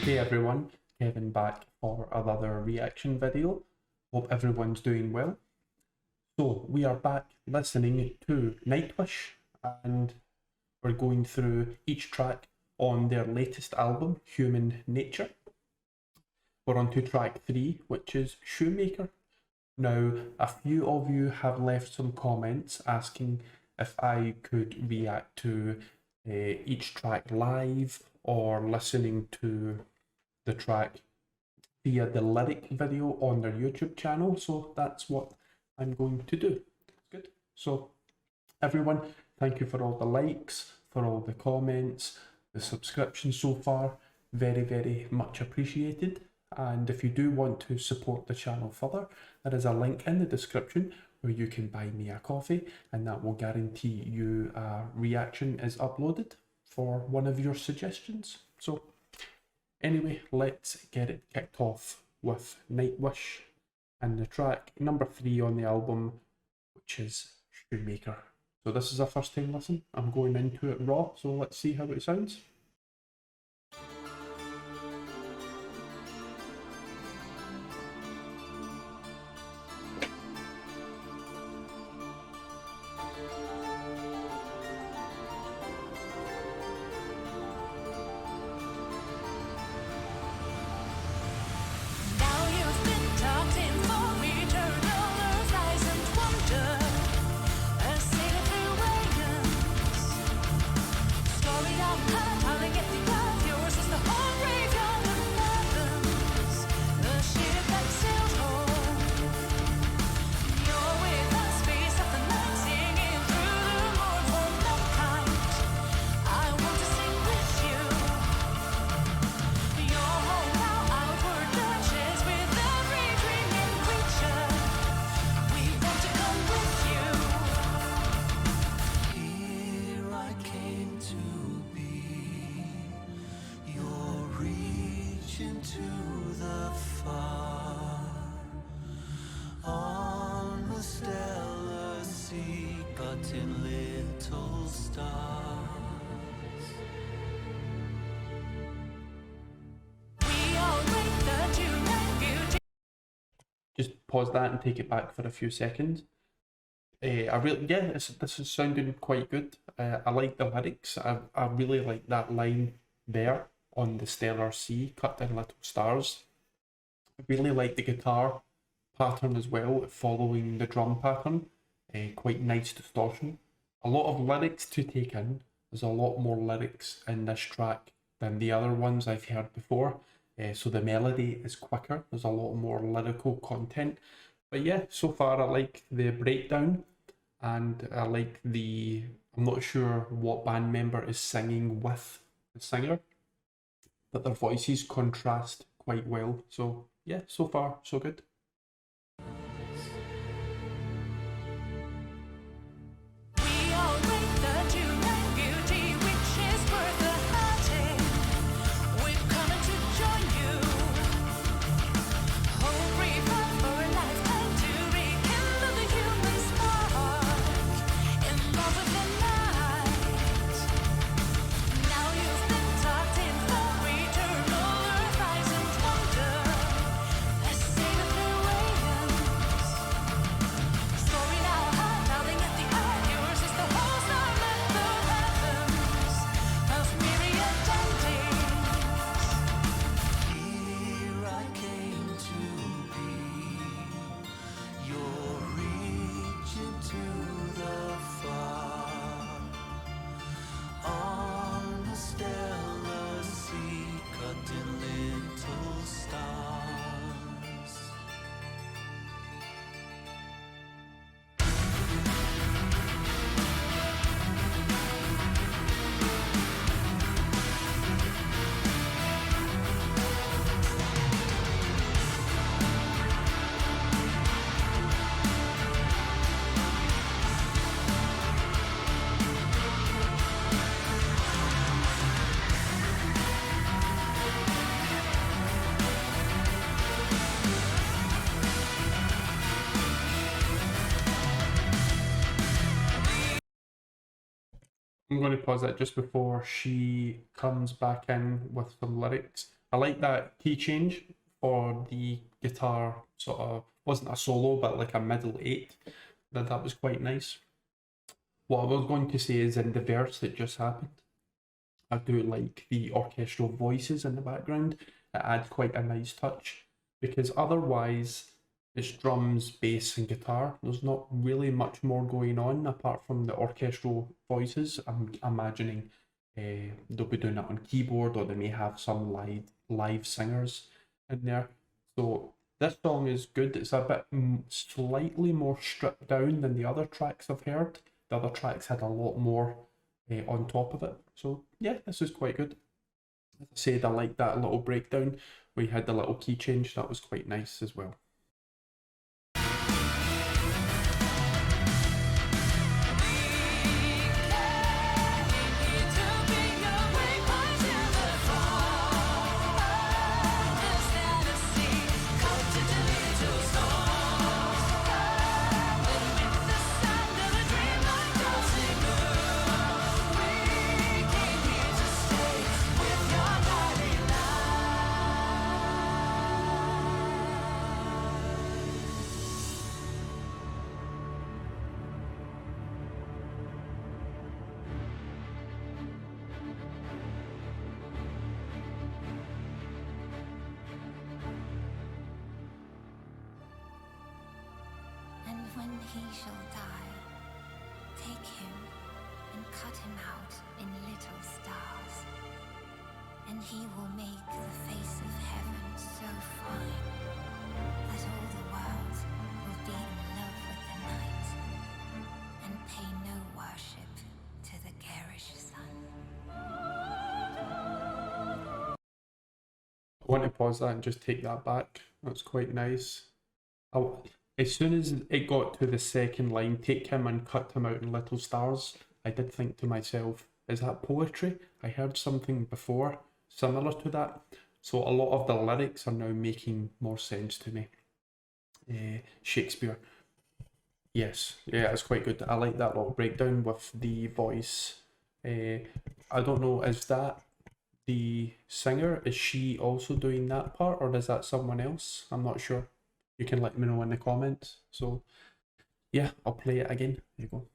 Hey everyone, Kevin back for another reaction video. Hope everyone's doing well. So we are back listening to Nightwish and we're going through each track on their latest album, Human Nature. We're on to track 3, which is Shoemaker. Now, a few of you have left some comments asking if I could react to each track live or listening to the track via the lyric video on their YouTube channel, so that's what I'm going to do. Good. So everyone, thank you for all the likes, for all the comments, the subscriptions so far. Very, very much appreciated. And if you do want to support the channel further, there is a link in the description where you can buy me a coffee, and that will guarantee you a reaction is uploaded for one of your suggestions. So anyway, let's get it kicked off with Nightwish and the track number 3 on the album, which is Shoemaker. So this is a first time listen. I'm going into it raw, so let's see how it sounds. Just pause that and take it back for a few seconds. This is sounding quite good. I like the lyrics. I really like that line there on the stellar sea cut in little stars. I really like the guitar pattern as well, following the drum pattern. Quite nice distortion. A lot of lyrics to take in. There's a lot more lyrics in this track than the other ones I've heard before. So the melody is quicker. There's a lot more lyrical content. But yeah, so far I like the breakdown, and I like I'm not sure what band member is singing with the singer, but their voices contrast quite well. So yeah, so far so good. I'm going to pause that just before she comes back in with some lyrics. I like that key change for the guitar, sort of wasn't a solo but like a middle eight. That was quite nice. What I was going to say is in the verse that just happened, I do like the orchestral voices in the background. It adds quite a nice touch because otherwise it's drums, bass, and guitar. There's not really much more going on apart from the orchestral voices. I'm imagining they'll be doing it on keyboard, or they may have some live singers in there. So this song is good. It's a bit slightly more stripped down than the other tracks I've heard. The other tracks had a lot more on top of it. So yeah, this is quite good. As I said, I like that little breakdown where you had the little key change. That was quite nice as well. When he shall die, take him and cut him out in little stars, and he will make the face of heaven so fine that all the world will be in love with the night and pay no worship to the garish sun. I want to pause that and just take that back. That's quite nice. As soon as it got to the second line, take him and cut him out in little stars, I did think to myself, is that poetry? I heard something before similar to that. So a lot of the lyrics are now making more sense to me. Shakespeare. Yes, yeah, it's quite good. I like that little breakdown with the voice. I don't know, is that the singer? Is she also doing that part, or is that someone else? I'm not sure. You can let me know in the comments. So yeah, I'll play it again. There you go.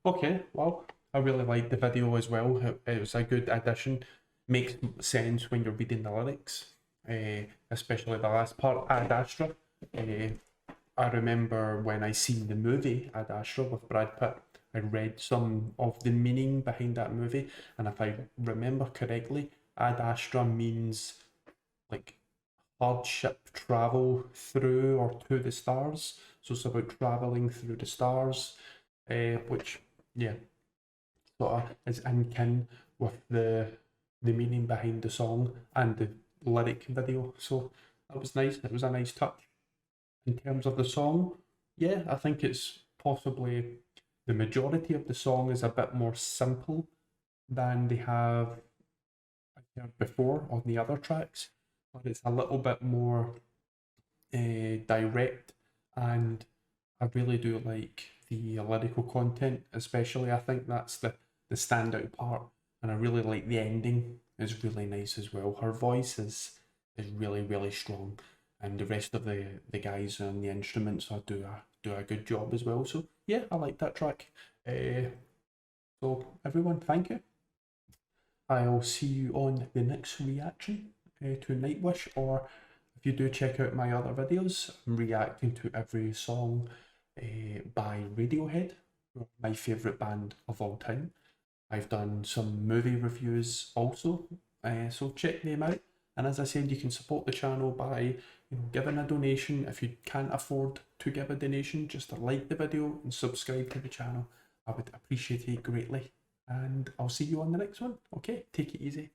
Okay, well, I really liked the video as well. It was a good addition. Makes sense when you're reading the lyrics, especially the last part, Ad Astra. I remember when I seen the movie Ad Astra with Brad Pitt, I read some of the meaning behind that movie, and if I remember correctly, Ad Astra means like hardship travel through or to the stars. So it's about traveling through the stars, which yeah, sort of is in kin with the meaning behind the song and the lyric video. So that was nice. It was a nice touch. In terms of the song, yeah, I think it's possibly the majority of the song is a bit more simple than they have heard before on the other tracks. but it's a little bit more direct, and I really do like the lyrical content, especially. I think that's the standout part, and I really like the ending. It's really nice as well. Her voice is really really strong, and the rest of the guys on the instruments do a good job as well. So yeah, I like that track. So everyone, thank you. I'll see you on the next reaction to Nightwish, or if you do check out my other videos, I'm reacting to every song by Radiohead, my favourite band of all time. I've done some movie reviews also, so check them out. And as I said, you can support the channel by giving a donation. If you can't afford to give a donation, just like the video and subscribe to the channel. I would appreciate it greatly. And I'll see you on the next one. Okay, take it easy.